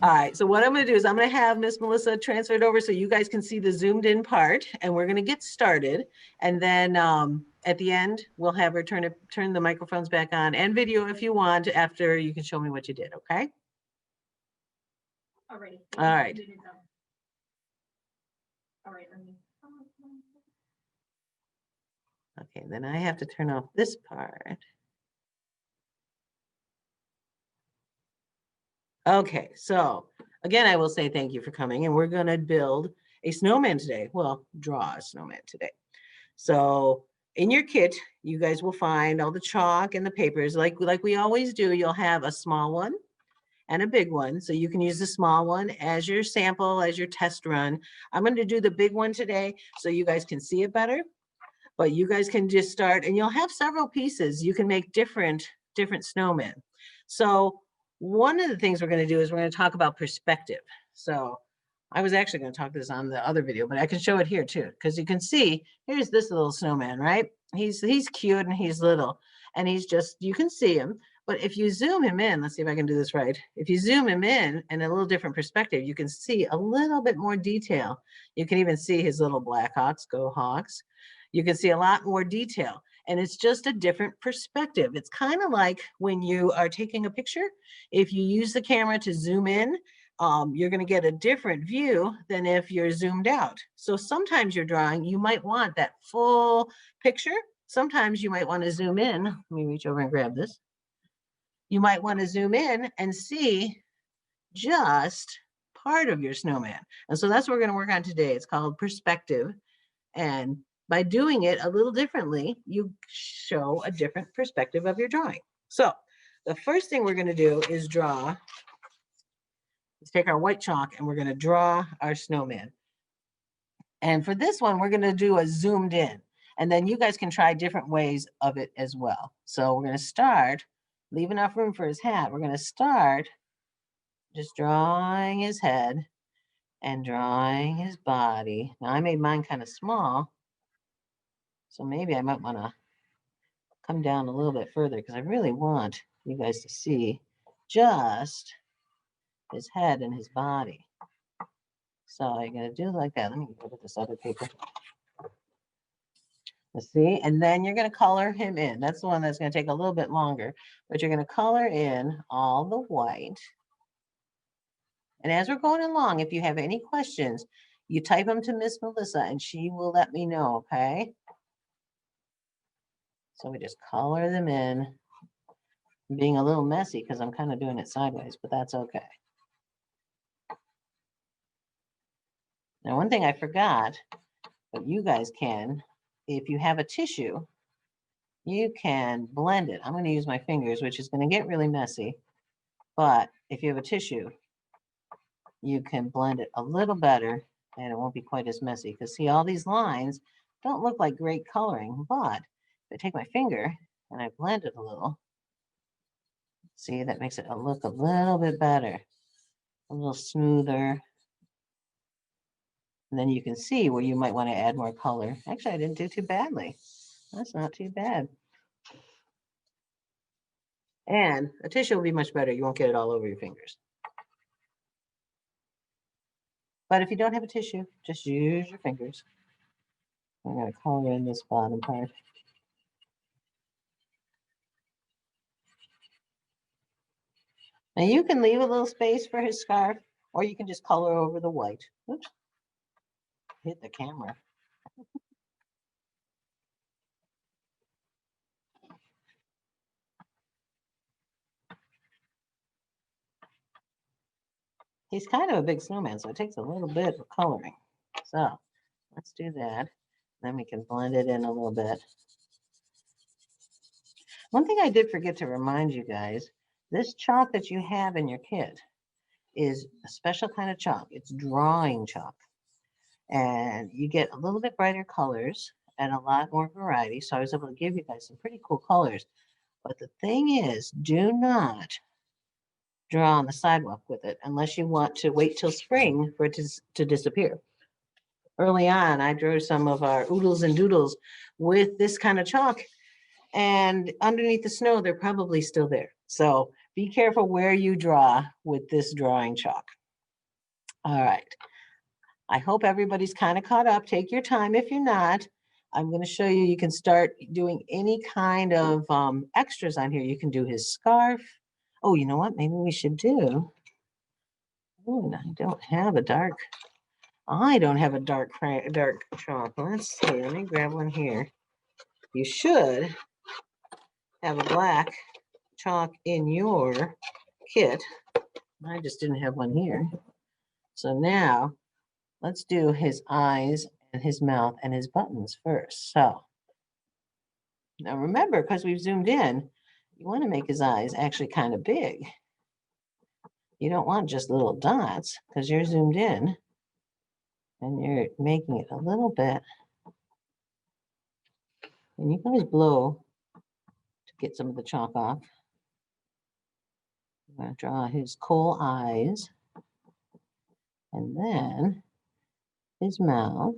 All right, so what I'm going to do is I'm going to have Miss Melissa transfer it over so you guys can see the zoomed in part, and we're going to get started. And then at the end, we'll have her turn the microphones back on and video if you want after you can show me what you did, okay? All right. All right. All right. Okay, then I have to turn off this part. Okay, so again, I will say thank you for coming, and we're going to build a snowman today. Well, draw a snowman today. So in your kit, you guys will find all the chalk and the papers. Like we always do, you'll have a small one and a big one. So you can use the small one as your sample, as your test run. I'm going to do the big one today so you guys can see it better. But you guys can just start, and you'll have several pieces. You can make different snowmen. So one of the things we're going to do is we're going to talk about perspective. So I was actually going to talk this on the other video, but I can show it here too, because you can see here's this little snowman, right? He's cute and he's little, and he's just, you can see him. But if you zoom him in, let's see if I can do this right. If you zoom him in a little different perspective, you can see a little bit more detail. You can even see his little Blackhawks, go Hawks. You can see a lot more detail, and it's just a different perspective. It's kind of like when you are taking a picture. If you use the camera to zoom in, you're going to get a different view than if you're zoomed out. So sometimes you're drawing, you might want that full picture. Sometimes you might want to zoom in. Let me reach over and grab this. You might want to zoom in and see just part of your snowman. And so that's what we're going to work on today. It's called perspective. And by doing it a little differently, you show a different perspective of your drawing. So the first thing we're going to do is let's take our white chalk and we're going to draw our snowman. And for this one, we're going to do a zoomed in. And then you guys can try different ways of it as well. So we're going to start, leave enough room for his hat. We're going to start just drawing his head and drawing his body. Now I made mine kind of small, so maybe I might want to come down a little bit further because I really want you guys to see just his head and his body. So you're going to do like that. Let me go to this other paper. Let's see. And then you're going to color him in. That's the one that's going to take a little bit longer, but you're going to color in all the white. And as we're going along, if you have any questions, you type them to Miss Melissa and she will let me know, okay? So we just color them in. I'm being a little messy because I'm kind of doing it sideways, but that's okay. Now, one thing I forgot, but you guys can, if you have a tissue, you can blend it. I'm going to use my fingers, which is going to get really messy. But if you have a tissue, you can blend it a little better and it won't be quite as messy. Because see, all these lines don't look like great coloring, but if I take my finger and I blend it a little, see, that makes it look a little bit better, a little smoother. And then you can see where you might want to add more color. Actually, I didn't do too badly. That's not too bad. And a tissue will be much better. You won't get it all over your fingers. But if you don't have a tissue, just use your fingers. I'm going to color in this bottom part. Now you can leave a little space for his scarf, or you can just color over the white. Oops, hit the camera. He's kind of a big snowman, so it takes a little bit of coloring. So let's do that. Then we can blend it in a little bit. One thing I did forget to remind you guys, this chalk that you have in your kit is a special kind of chalk. It's drawing chalk. And you get a little bit brighter colors and a lot more variety. So I was able to give you guys some pretty cool colors. But the thing is, do not draw on the sidewalk with it unless you want to wait till spring for it to disappear. Early on, I drew some of our oodles and doodles with this kind of chalk. And underneath the snow, they're probably still there. So be careful where you draw with this drawing chalk. All right. I hope everybody's kind of caught up. Take your time if you're not. I'm going to show you, you can start doing any kind of extras on here. You can do his scarf. Oh, you know what? Maybe we should do. Oh, I don't have a dark. I don't have a dark chalk. Let's see. Let me grab one here. You should have a black chalk in your kit. I just didn't have one here. So now let's do his eyes and his mouth and his buttons first. So now remember, because we've zoomed in, you want to make his eyes actually kind of big. You don't want just little dots because you're zoomed in and you're making it a little bit. And you can always blow to get some of the chalk off. I'm going to draw his coal eyes and then his mouth.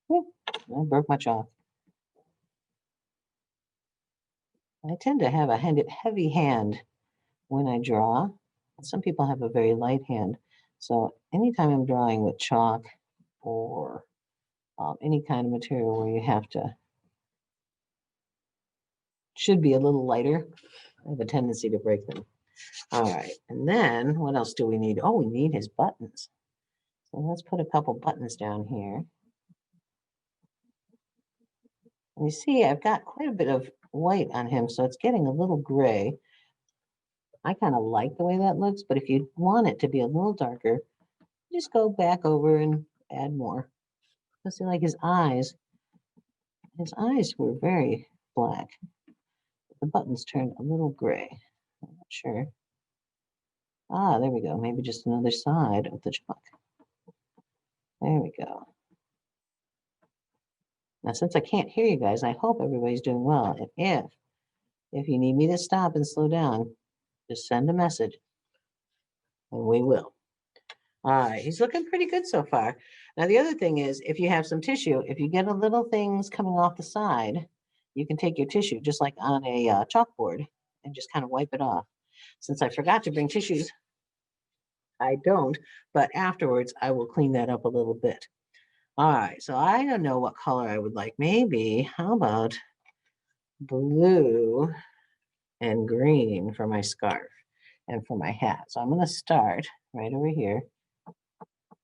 Whoop, I broke my chalk. I tend to have a heavy hand when I draw. Some people have a very light hand. So anytime I'm drawing with chalk or any kind of material where you have to, should be a little lighter, I have a tendency to break them. All right, and then what else do we need? Oh, we need his buttons. So let's put a couple buttons down here. And you see, I've got quite a bit of white on him, so it's getting a little gray. I kind of like the way that looks, but if you want it to be a little darker, just go back over and add more. You'll see, like his eyes were very black. The buttons turned a little gray. I'm not sure. Ah, there we go. Maybe just another side of the chalk. There we go. Now, since I can't hear you guys, I hope everybody's doing well. And if you need me to stop and slow down, just send a message and we will. All right, he's looking pretty good so far. Now, the other thing is, if you have some tissue, if you get a little things coming off the side, you can take your tissue, just like on a chalkboard, and just kind of wipe it off. Since I forgot to bring tissues, I don't, but afterwards I will clean that up a little bit. All right, so I don't know what color I would like. Maybe, how about blue and green for my scarf and for my hat. So I'm going to start right over here.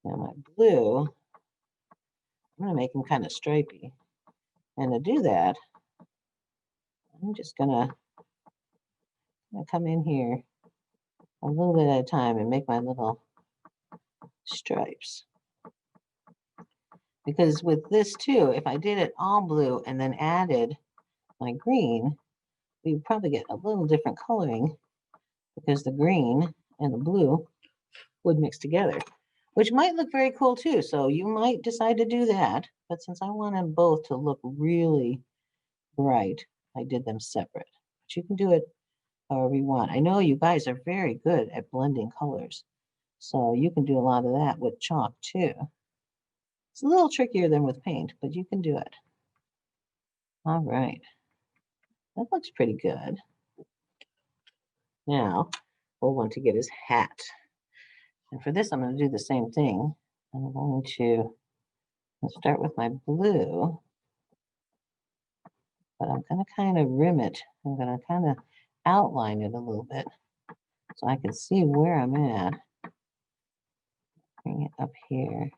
Now my blue, I'm going to make them kind of stripy. And to do that, I'm just going to come in here a little bit at a time and make my little stripes. Because with this too, if I did it all blue and then added my green, we would probably get a little different coloring because the green and the blue would mix together, which might look very cool too. So you might decide to do that. But since I want them both to look really bright, I did them separate. But you can do it however you want. I know you guys are very good at blending colors. So you can do a lot of that with chalk too. It's a little trickier than with paint, but you can do it. All right. That looks pretty good. Now, we'll want to get his hat. And for this, I'm going to do the same thing. I'm going to start with my blue, but I'm going to kind of rim it. I'm going to kind of outline it a little bit so I can see where I'm at. Bring it up here.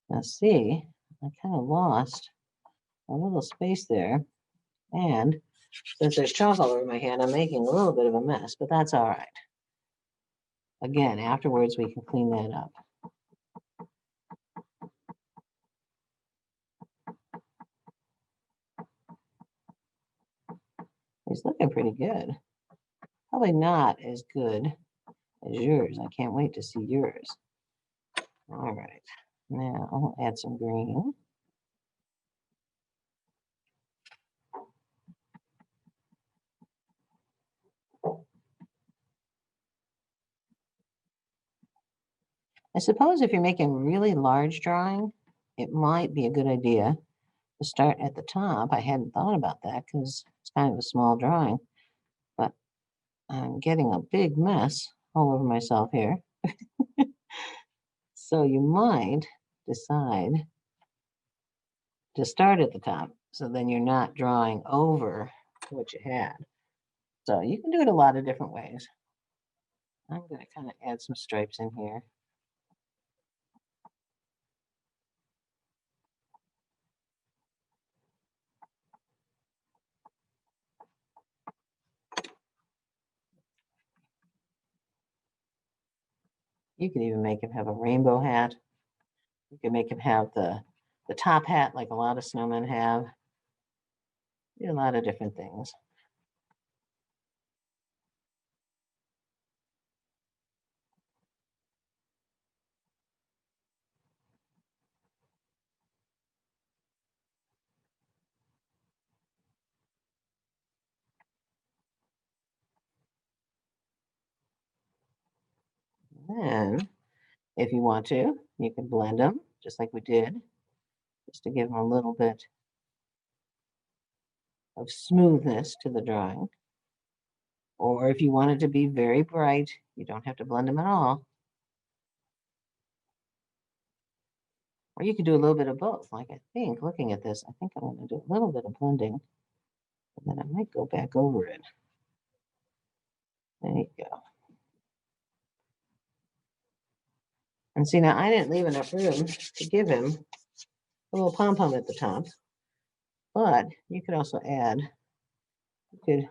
Now see, I kind of lost a little space there. And since there's chalk all over my hand, I'm making a little bit of a mess, but that's all right. Again, afterwards, we can clean that up. He's looking pretty good. Probably not as good as yours. I can't wait to see yours. All right. Now I'll add some green. I suppose if you're making really large drawing, it might be a good idea to start at the top. I hadn't thought about that because it's kind of a small drawing. But I'm getting a big mess all over myself here. So you might decide to start at the top. So then you're not drawing over what you had. So you can do it a lot of different ways. I'm going to kind of add some stripes in here. You can even make him have a rainbow hat. You can make him have the top hat like a lot of snowmen have. Do a lot of different things. Then, if you want to, you can blend them just like we did, just to give them a little bit of smoothness to the drawing. Or if you want it to be very bright, you don't have to blend them at all. Or you could do a little bit of both. Like I think, looking at this, I think I want to do a little bit of blending, and then I might go back over it. There you go. And see, now I didn't leave enough room to give him a little pom-pom at the top, but you could also add, you could,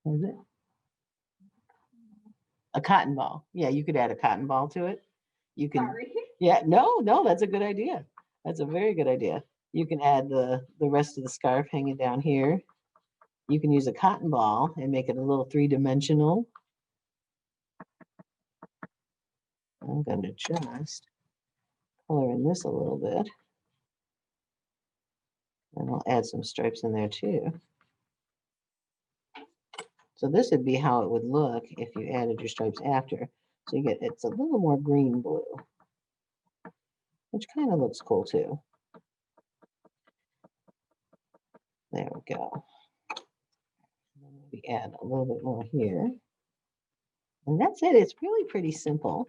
what is it? A cotton ball. Yeah, you could add a cotton ball to it. You can, yeah, no, that's a good idea. That's a very good idea. You can add the rest of the scarf hanging down here. You can use a cotton ball and make it a little three-dimensional. I'm going to just color in this a little bit. And I'll add some stripes in there too. So this would be how it would look if you added your stripes after. So you get, it's a little more green blue, which kind of looks cool too. There we go. We add a little bit more here. And that's it. It's really pretty simple.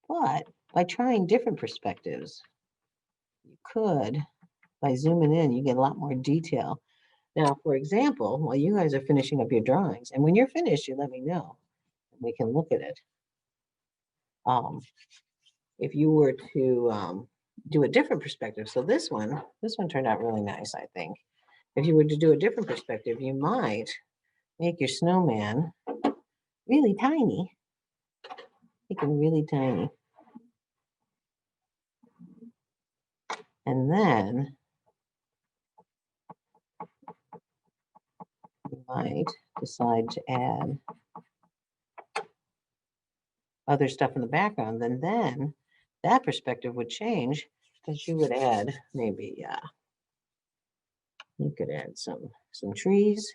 But by trying different perspectives, you could, by zooming in, you get a lot more detail. Now, for example, while you guys are finishing up your drawings, and when you're finished, you let me know, and we can look at it. If you were to do a different perspective, so this one turned out really nice, I think. If you were to do a different perspective, you might make your snowman really tiny. Make him really tiny. And then you might decide to add other stuff in the background, then that perspective would change because you would add maybe you could add some trees.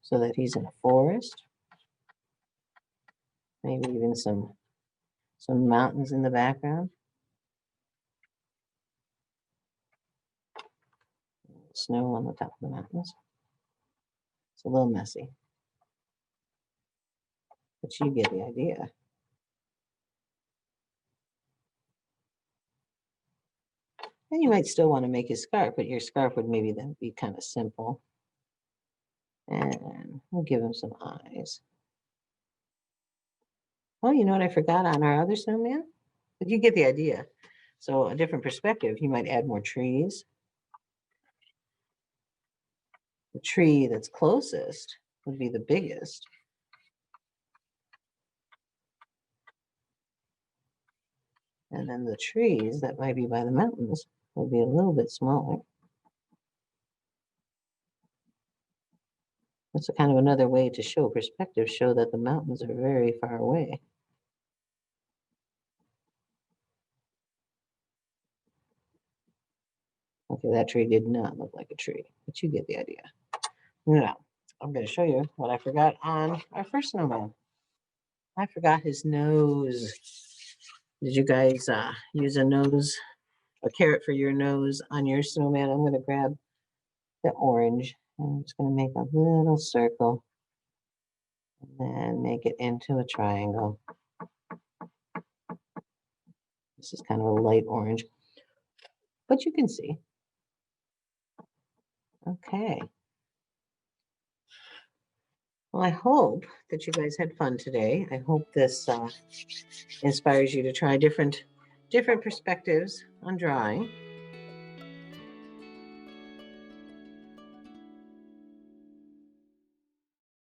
So that he's in a forest. Maybe even some mountains in the background. Snow on the top of the mountains. It's a little messy, but you get the idea. And you might still want to make his scarf, but your scarf would maybe then be kind of simple. And we'll give him some eyes. Oh, you know what I forgot on our other snowman? But you get the idea. So a different perspective, you might add more trees. The tree that's closest would be the biggest. And then the trees that might be by the mountains will be a little bit smaller. That's a kind of another way to show perspective, show that the mountains are very far away. Okay, that tree did not look like a tree, but you get the idea. Now, I'm going to show you what I forgot on our first snowman. I forgot his nose. Did you guys use a nose a carrot for your nose on your snowman. I'm going to grab the orange and I'm just going to make a little circle and then make it into a triangle. This is kind of a light orange, but you can see. Okay. Well, I hope that you guys had fun today. I hope this inspires you to try different perspectives on drawing.